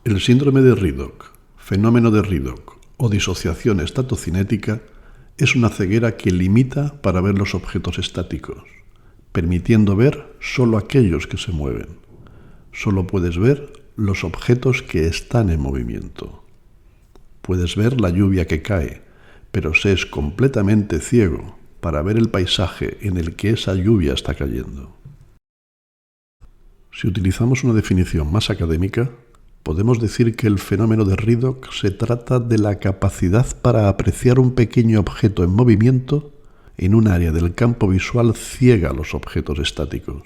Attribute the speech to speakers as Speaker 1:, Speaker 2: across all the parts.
Speaker 1: El síndrome de Redock, fenómeno de Redock o disociación estatocinética es una ceguera que limita para ver los objetos estáticos, permitiendo ver solo aquellos que se mueven. Solo puedes ver los objetos que están en movimiento. Puedes ver la lluvia que cae, pero se es completamente ciego para ver el paisaje en el que esa lluvia está cayendo. Si utilizamos una definición más académica, podemos decir que el fenómeno de Redock se trata de la capacidad para apreciar un pequeño objeto en movimiento en un área del campo visual ciega a los objetos estáticos.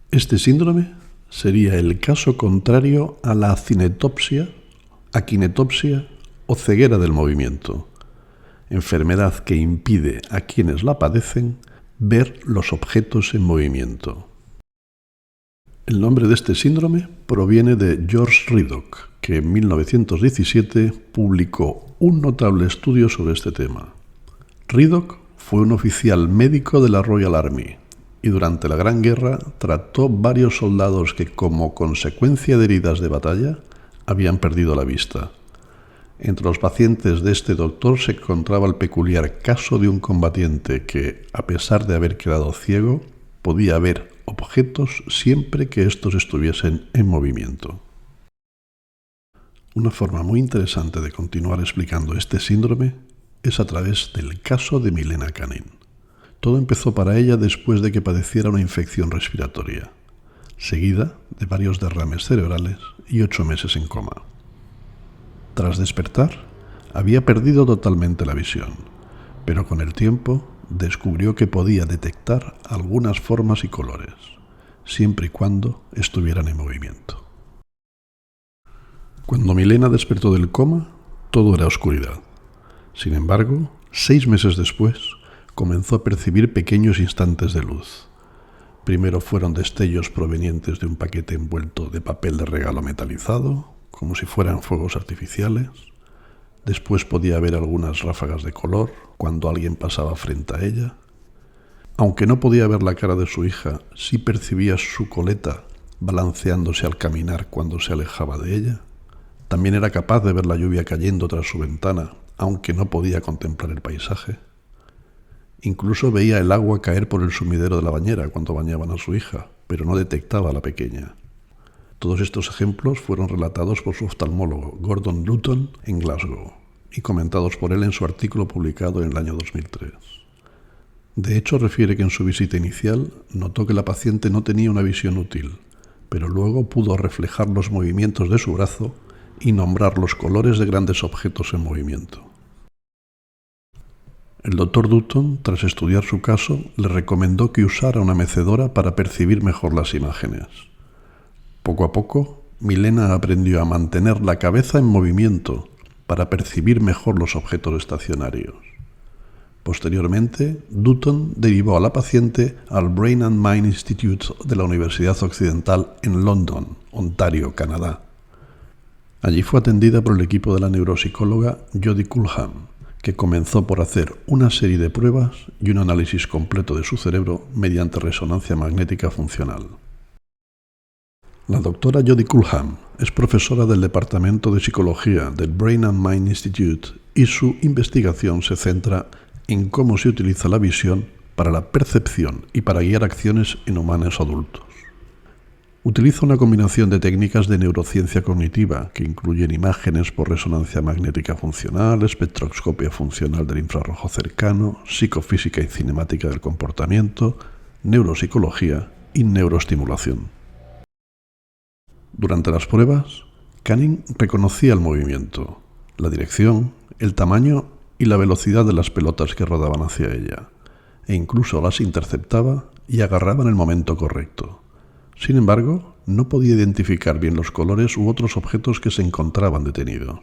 Speaker 1: Este síndrome sería el caso contrario a la acinetopsia, akinetopsia o ceguera del movimiento, enfermedad que impide a quienes la padecen ver los objetos en movimiento. El nombre de este síndrome proviene de George Redock, que en 1917 publicó un notable estudio sobre este tema. Redock fue un oficial médico de la Royal Army y durante la Gran Guerra trató varios soldados que, como consecuencia de heridas de batalla, habían perdido la vista. Entre los pacientes de este doctor se encontraba el peculiar caso de un combatiente que, a pesar de haber quedado ciego, podía ver objetos siempre que estos estuviesen en movimiento. Una forma muy interesante de continuar explicando este síndrome es a través del caso de Milena Canning. Todo empezó para ella después de que padeciera una infección respiratoria, seguida de varios derrames cerebrales y 8 meses en coma. Tras despertar, había perdido totalmente la visión, pero con el tiempo descubrió que podía detectar algunas formas y colores, siempre y cuando estuvieran en movimiento. Cuando Milena despertó del coma, todo era oscuridad. Sin embargo, 6 meses después, comenzó a percibir pequeños instantes de luz. Primero fueron destellos provenientes de un paquete envuelto de papel de regalo metalizado, como si fueran fuegos artificiales. Después podía ver algunas ráfagas de color cuando alguien pasaba frente a ella. Aunque no podía ver la cara de su hija, sí percibía su coleta balanceándose al caminar cuando se alejaba de ella. También era capaz de ver la lluvia cayendo tras su ventana, aunque no podía contemplar el paisaje. Incluso veía el agua caer por el sumidero de la bañera cuando bañaban a su hija, pero no detectaba a la pequeña. Todos estos ejemplos fueron relatados por su oftalmólogo, Gordon Luton, en Glasgow, y comentados por él en su artículo publicado en el año 2003. De hecho, refiere que en su visita inicial notó que la paciente no tenía una visión útil, pero luego pudo reflejar los movimientos de su brazo y nombrar los colores de grandes objetos en movimiento. El Dr. Dutton, tras estudiar su caso, le recomendó que usara una mecedora para percibir mejor las imágenes. Poco a poco, Milena aprendió a mantener la cabeza en movimiento para percibir mejor los objetos estacionarios. Posteriormente, Dutton derivó a la paciente al Brain and Mind Institute de la Universidad Occidental en London, Ontario, Canadá. Allí fue atendida por el equipo de la neuropsicóloga Jodie Coulham, que comenzó por hacer una serie de pruebas y un análisis completo de su cerebro mediante resonancia magnética funcional. La doctora Jodie Coulham es profesora del Departamento de Psicología del Brain and Mind Institute y su investigación se centra en cómo se utiliza la visión para la percepción y para guiar acciones en humanos adultos. Utiliza una combinación de técnicas de neurociencia cognitiva que incluyen imágenes por resonancia magnética funcional, espectroscopia funcional del infrarrojo cercano, psicofísica y cinemática del comportamiento, neuropsicología y neuroestimulación. Durante las pruebas, Canning reconocía el movimiento, la dirección, el tamaño y la velocidad de las pelotas que rodaban hacia ella, e incluso las interceptaba y agarraba en el momento correcto. Sin embargo, no podía identificar bien los colores u otros objetos que se encontraban detenidos.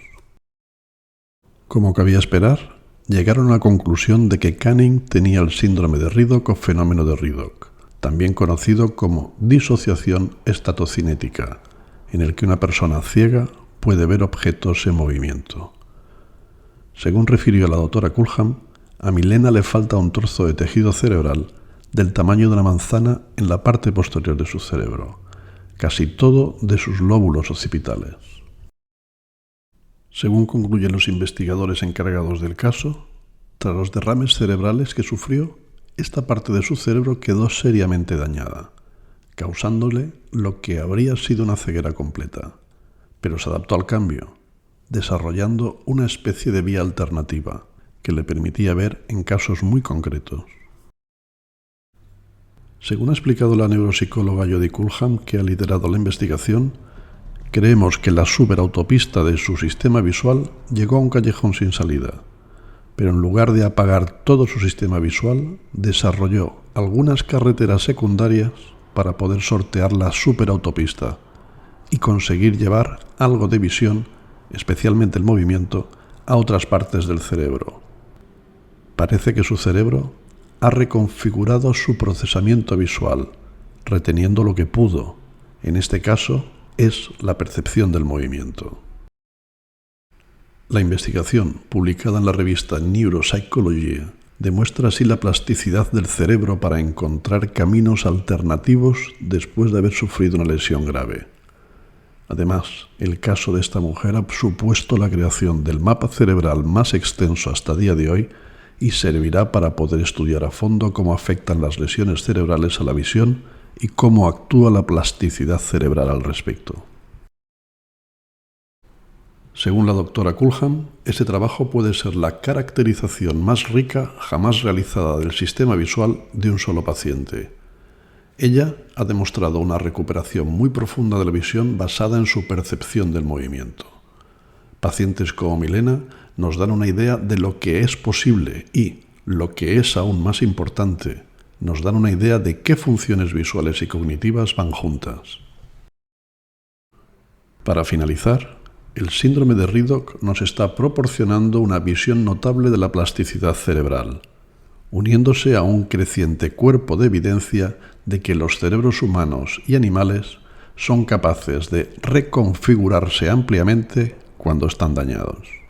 Speaker 1: Como cabía esperar, llegaron a la conclusión de que Canning tenía el síndrome de Redock o fenómeno de Redock, también conocido como disociación estatocinética, en el que una persona ciega puede ver objetos en movimiento. Según refirió la doctora Coulham, a Milena le falta un trozo de tejido cerebral del tamaño de una manzana en la parte posterior de su cerebro, casi todo de sus lóbulos occipitales. Según concluyen los investigadores encargados del caso, tras los derrames cerebrales que sufrió, esta parte de su cerebro quedó seriamente dañada, causándole lo que habría sido una ceguera completa, pero se adaptó al cambio, desarrollando una especie de vía alternativa que le permitía ver en casos muy concretos. Según ha explicado la neuropsicóloga Jodie Cullham, que ha liderado la investigación, creemos que la superautopista de su sistema visual llegó a un callejón sin salida, pero en lugar de apagar todo su sistema visual, desarrolló algunas carreteras secundarias para poder sortear la superautopista y conseguir llevar algo de visión, especialmente el movimiento, a otras partes del cerebro. Parece que su cerebro ha reconfigurado su procesamiento visual, reteniendo lo que pudo. En este caso, es la percepción del movimiento. La investigación, publicada en la revista Neuropsychology, demuestra así la plasticidad del cerebro para encontrar caminos alternativos después de haber sufrido una lesión grave. Además, el caso de esta mujer ha supuesto la creación del mapa cerebral más extenso hasta el día de hoy y servirá para poder estudiar a fondo cómo afectan las lesiones cerebrales a la visión y cómo actúa la plasticidad cerebral al respecto. Según la doctora Cullham, este trabajo puede ser la caracterización más rica jamás realizada del sistema visual de un solo paciente. Ella ha demostrado una recuperación muy profunda de la visión basada en su percepción del movimiento. Pacientes como Milena nos dan una idea de lo que es posible y, lo que es aún más importante, nos dan una idea de qué funciones visuales y cognitivas van juntas. Para finalizar, el síndrome de Redox nos está proporcionando una visión notable de la plasticidad cerebral, uniéndose a un creciente cuerpo de evidencia de que los cerebros humanos y animales son capaces de reconfigurarse ampliamente cuando están dañados.